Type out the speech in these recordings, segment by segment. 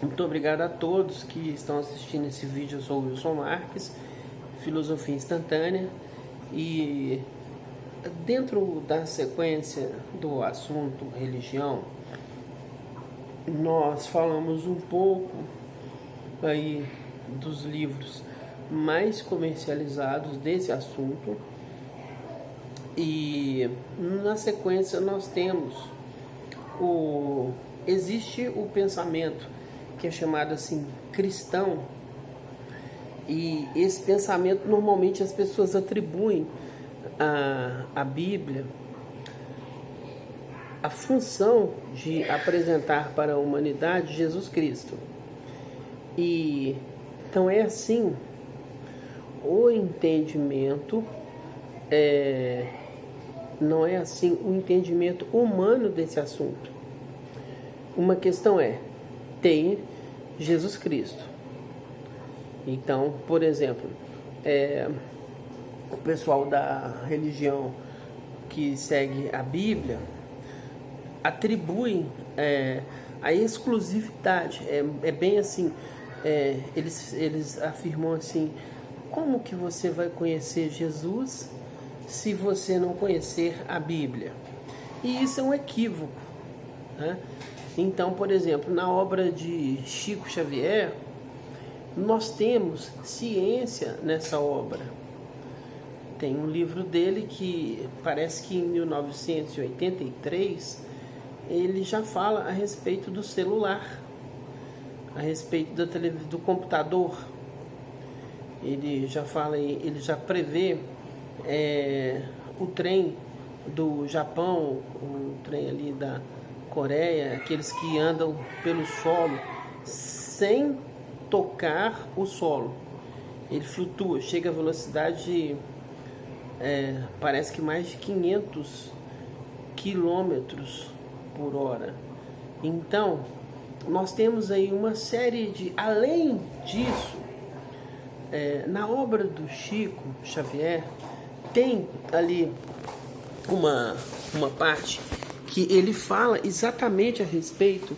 Muito obrigado a todos que estão assistindo esse vídeo. Eu sou o Wilson Marques, Filosofia Instantânea, e dentro da sequência do assunto religião, nós falamos um pouco aí dos livros mais comercializados desse assunto, e na sequência nós temos existe o pensamento que é chamado assim cristão, e esse pensamento normalmente as pessoas atribuem à Bíblia a função de apresentar para a humanidade Jesus Cristo. E então é assim, o entendimento não é assim o entendimento humano desse assunto. Uma questão tem Jesus Cristo. Então, por exemplo, o pessoal da religião que segue a Bíblia atribui a exclusividade. É bem assim, eles afirmam assim: como que você vai conhecer Jesus se você não conhecer a Bíblia? E isso é um equívoco, né? Então, por exemplo, na obra de Chico Xavier, nós temos ciência nessa obra. Tem um livro dele que parece que em 1983 ele já fala a respeito do celular, a respeito do computador. Ele já fala, ele já prevê o trem do Japão, o trem ali da Coreia, aqueles que andam pelo solo sem tocar o solo. Ele flutua, chega a velocidade parece que mais de 500 quilômetros por hora. Então, nós temos aí uma série de... Além disso, na obra do Chico Xavier, tem ali uma parte que ele fala exatamente a respeito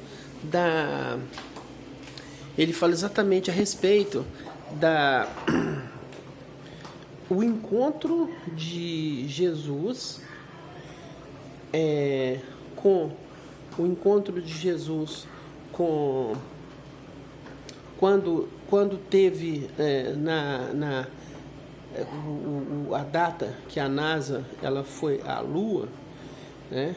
o encontro de Jesus com quando teve a data que a NASA ela foi à Lua, né?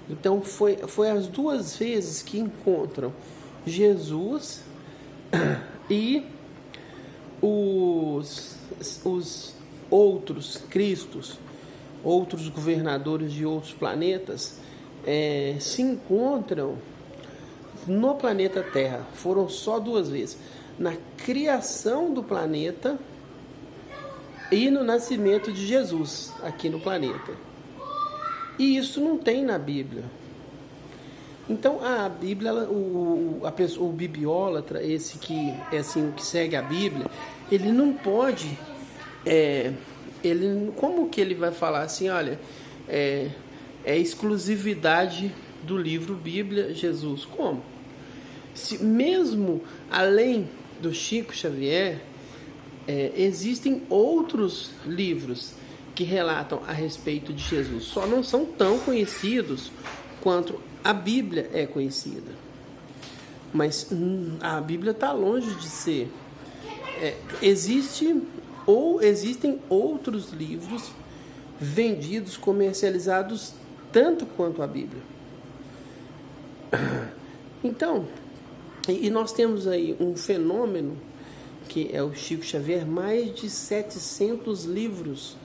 Então foi as duas vezes que encontram Jesus e os outros Cristos, outros governadores de outros planetas, se encontram no planeta Terra. Foram só duas vezes, na criação do planeta e no nascimento de Jesus aqui no planeta. E isso não tem na Bíblia. Então a Bíblia, o bibliólatra, esse que é assim, o que segue a Bíblia, ele não pode, como que ele vai falar assim, olha, é exclusividade do livro Bíblia, Jesus? Como? Se mesmo além do Chico Xavier, existem outros livros que relatam a respeito de Jesus, só não são tão conhecidos quanto a Bíblia é conhecida. Mas a Bíblia está longe de ser. Existem outros livros vendidos, comercializados tanto quanto a Bíblia. Então, e nós temos aí um fenômeno que é o Chico Xavier, mais de 700 livros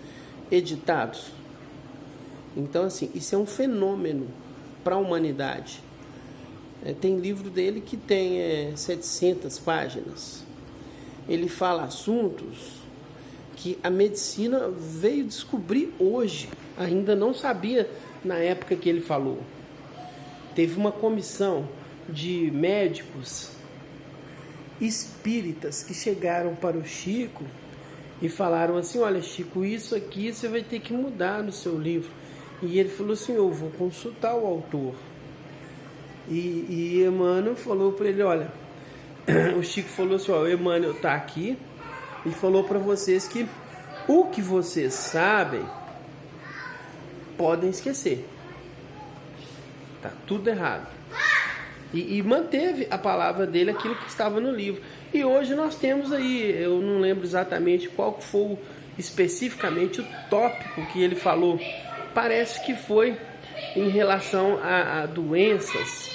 editados. Então, assim, isso é um fenômeno para a humanidade. Tem livro dele que tem 700 páginas. Ele fala assuntos que a medicina veio descobrir hoje, ainda não sabia na época que ele falou. Teve uma comissão de médicos espíritas que chegaram para o Chico e falaram assim: olha, Chico, isso aqui você vai ter que mudar no seu livro. E ele falou assim: eu vou consultar o autor. E Emmanuel falou para ele: olha, o Chico falou assim, ó, o Emmanuel está aqui e falou para vocês que o que vocês sabem podem esquecer. Tá tudo errado. E manteve a palavra dele, aquilo que estava no livro. E hoje nós temos aí, eu não lembro exatamente qual foi especificamente o tópico que ele falou. Parece que foi em relação a doenças,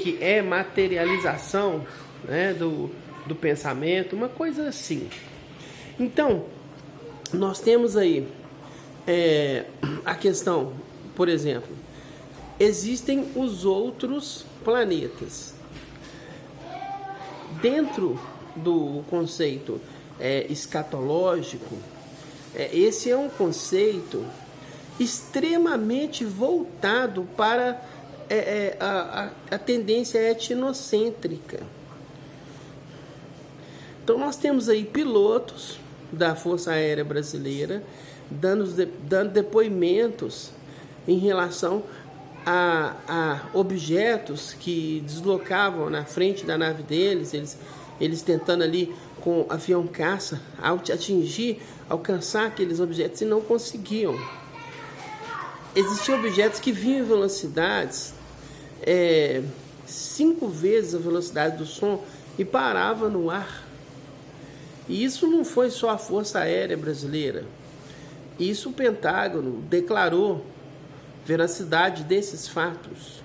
que é materialização, né, do pensamento, uma coisa assim. Então, nós temos aí a questão, por exemplo, existem os outros planetas. Dentro do conceito escatológico, esse é um conceito extremamente voltado para a tendência etnocêntrica. Então nós temos aí pilotos da Força Aérea Brasileira dando depoimentos em relação a objetos que deslocavam na frente da nave deles, eles tentando ali com avião caça alcançar aqueles objetos e não conseguiam. Existiam objetos que vinham em velocidades 5 vezes a velocidade do som e parava no ar. E isso não foi só a Força Aérea Brasileira. Isso o Pentágono declarou veracidade desses fatos.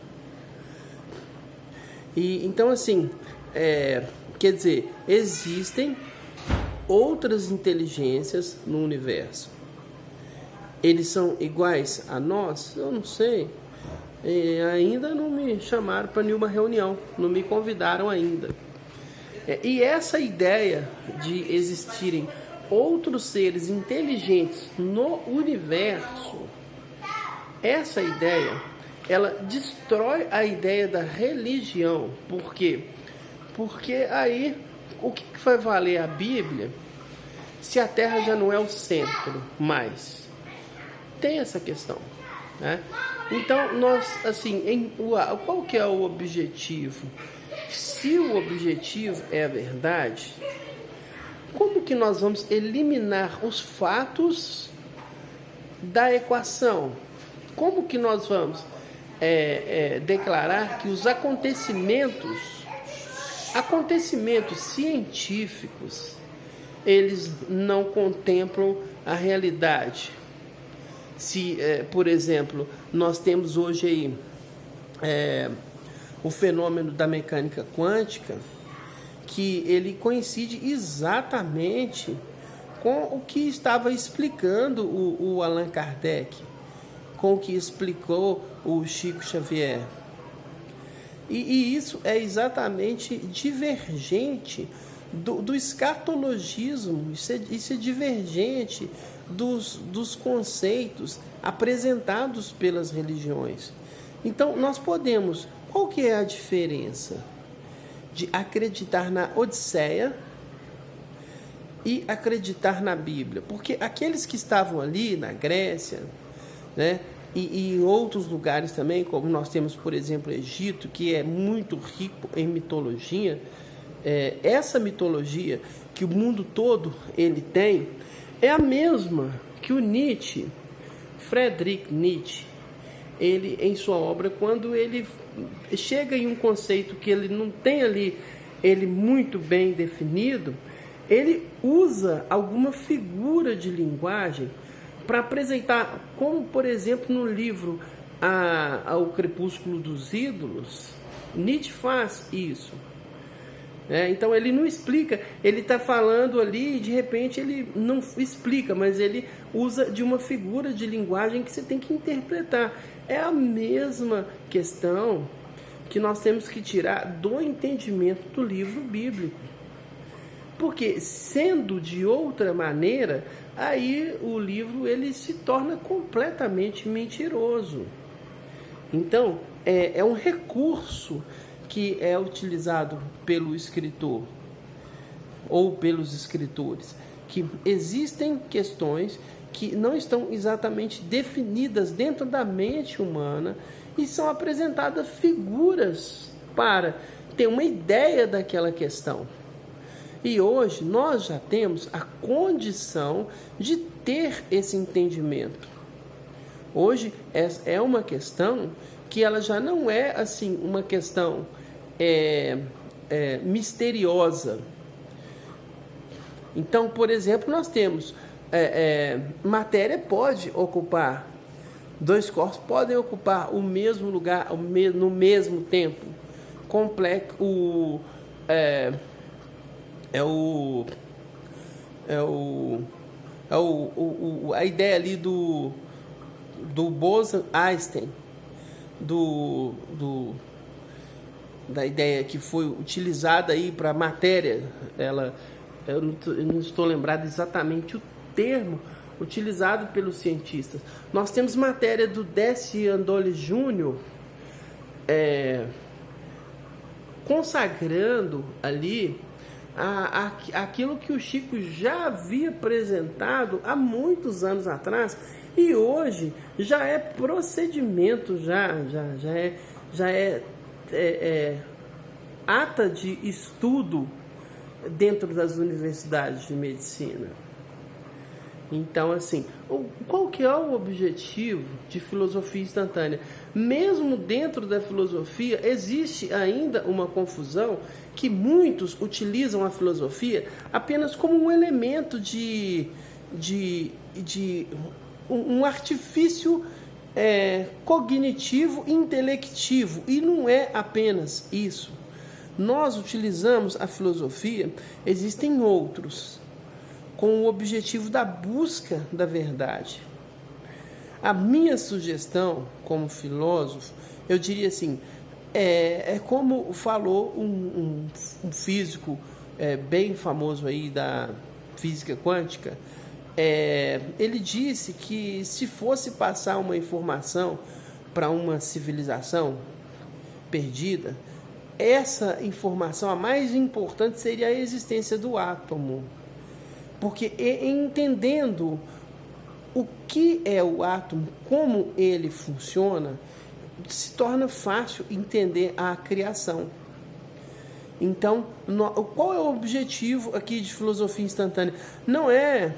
E então assim, quer dizer, existem outras inteligências no universo. Eles são iguais a nós? Eu não sei. Ainda não me chamaram para nenhuma reunião, não me convidaram ainda. E essa ideia de existirem outros seres inteligentes no universo, essa ideia, ela destrói a ideia da religião. Por quê? Porque aí, o que vai valer a Bíblia se a Terra já não é o centro mais? Tem essa questão, né? Então, nós, assim, qual que é o objetivo? Se o objetivo é a verdade, como que nós vamos eliminar os fatos da equação? Como que nós vamos declarar que os acontecimentos científicos, eles não contemplam a realidade? Se, por exemplo, nós temos hoje aí o fenômeno da mecânica quântica, que ele coincide exatamente com o que estava explicando o Allan Kardec, com o que explicou o Chico Xavier. E isso é exatamente divergente do escatologismo, isso é divergente dos conceitos apresentados pelas religiões. Então, nós podemos... Qual que é a diferença de acreditar na Odisseia e acreditar na Bíblia? Porque aqueles que estavam ali na Grécia, né, e em outros lugares também, como nós temos, por exemplo, o Egito, que é muito rico em mitologia, essa mitologia que o mundo todo ele tem, é a mesma que o Nietzsche, Friedrich Nietzsche, ele, em sua obra, quando ele chega em um conceito que ele não tem ali ele muito bem definido, ele usa alguma figura de linguagem para apresentar, como por exemplo no livro O Crepúsculo dos Ídolos, Nietzsche faz isso. Então ele não explica, ele está falando ali e de repente ele não explica, mas ele usa de uma figura de linguagem que você tem que interpretar. É a mesma questão que nós temos que tirar do entendimento do livro bíblico. Porque sendo de outra maneira, aí o livro ele se torna completamente mentiroso. Então, é um recurso que é utilizado pelo escritor ou pelos escritores, que existem questões que não estão exatamente definidas dentro da mente humana e são apresentadas figuras para ter uma ideia daquela questão. E hoje nós já temos a condição de ter esse entendimento. Hoje é uma questão que ela já não é assim uma questão misteriosa. Então, por exemplo, nós temos matéria pode ocupar, dois corpos podem ocupar o mesmo lugar no mesmo tempo. Complexo, a ideia ali do Bose-Einstein, da ideia que foi utilizada aí para a matéria, eu não estou lembrado exatamente o termo utilizado pelos cientistas. Nós temos matéria do Deci Andoli Jr., consagrando ali aquilo que o Chico já havia apresentado há muitos anos atrás, e hoje já é procedimento, já é ata de estudo dentro das universidades de medicina. Então, assim, qual que é o objetivo de filosofia instantânea? Mesmo dentro da filosofia, existe ainda uma confusão que muitos utilizam a filosofia apenas como um elemento de um artifício cognitivo, intelectivo, e não é apenas isso. Nós utilizamos a filosofia, existem outros, com o objetivo da busca da verdade. A minha sugestão como filósofo, eu diria assim, como falou um físico bem famoso aí da física quântica. Ele disse que se fosse passar uma informação para uma civilização perdida, essa informação, a mais importante, seria a existência do átomo. Porque entendendo o que é o átomo, como ele funciona, se torna fácil entender a criação. Então, qual é o objetivo aqui de filosofia instantânea? Não é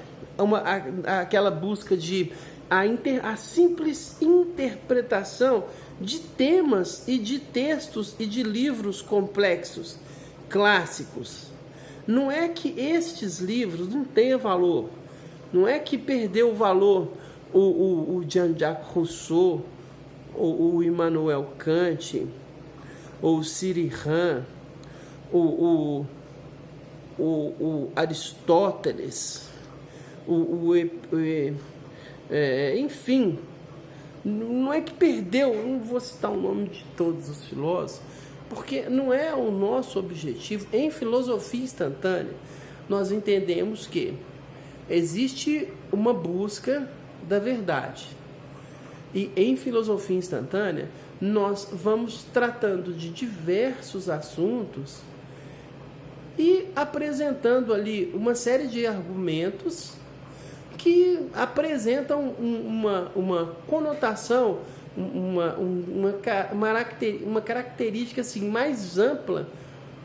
aquela busca de a simples interpretação de temas e de textos e de livros complexos, clássicos. Não é que estes livros não tenham valor, não é que perdeu o valor o Jean-Jacques Rousseau, ou o Immanuel Kant, ou o Cyril, o Aristóteles, enfim, não é que perdeu, não vou citar o nome de todos os filósofos, porque não é o nosso objetivo. Em filosofia instantânea, nós entendemos que existe uma busca da verdade. E em filosofia instantânea, nós vamos tratando de diversos assuntos e apresentando ali uma série de argumentos que apresentam uma conotação, uma característica assim, mais ampla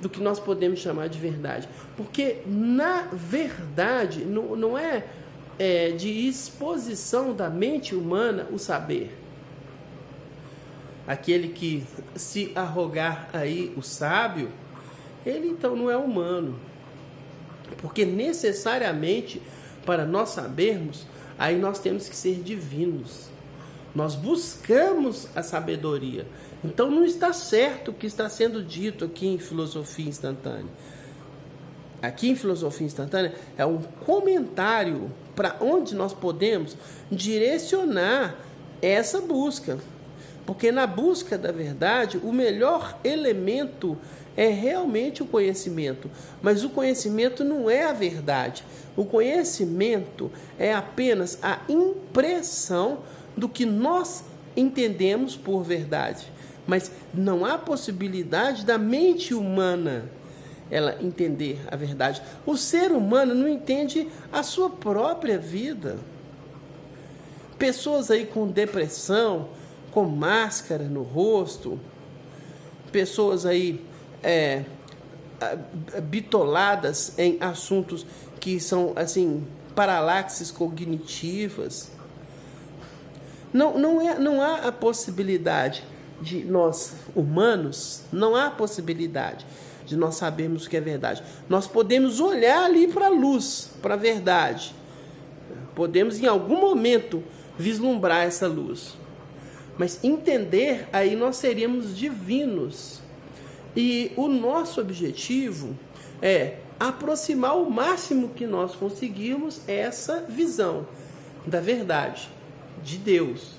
do que nós podemos chamar de verdade. Porque, na verdade, não é de exposição da mente humana o saber. Aquele que se arrogar aí o sábio, ele então não é humano. Porque necessariamente, para nós sabermos, aí nós temos que ser divinos. Nós buscamos a sabedoria. Então não está certo o que está sendo dito aqui em filosofia instantânea. Aqui em filosofia instantânea é um comentário para onde nós podemos direcionar essa busca. Porque na busca da verdade, o melhor elemento é realmente o conhecimento. Mas o conhecimento não é a verdade. O conhecimento é apenas a impressão do que nós entendemos por verdade. Mas não há possibilidade da mente humana ela entender a verdade. O ser humano não entende a sua própria vida. Pessoas aí com depressão, com máscara no rosto, pessoas aí bitoladas em assuntos que são assim paralaxes cognitivas. Não há a possibilidade de nós humanos, não há a possibilidade de nós sabermos o que é verdade. Nós podemos olhar ali para a luz, para a verdade. Podemos em algum momento vislumbrar essa luz. Mas entender, aí nós seríamos divinos. E o nosso objetivo é aproximar o máximo que nós conseguirmos essa visão da verdade, de Deus,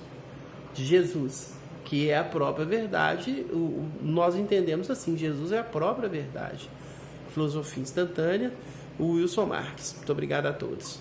de Jesus, que é a própria verdade. Nós entendemos assim, Jesus é a própria verdade. Filosofia Instantânea, o Wilson Marques. Muito obrigado a todos.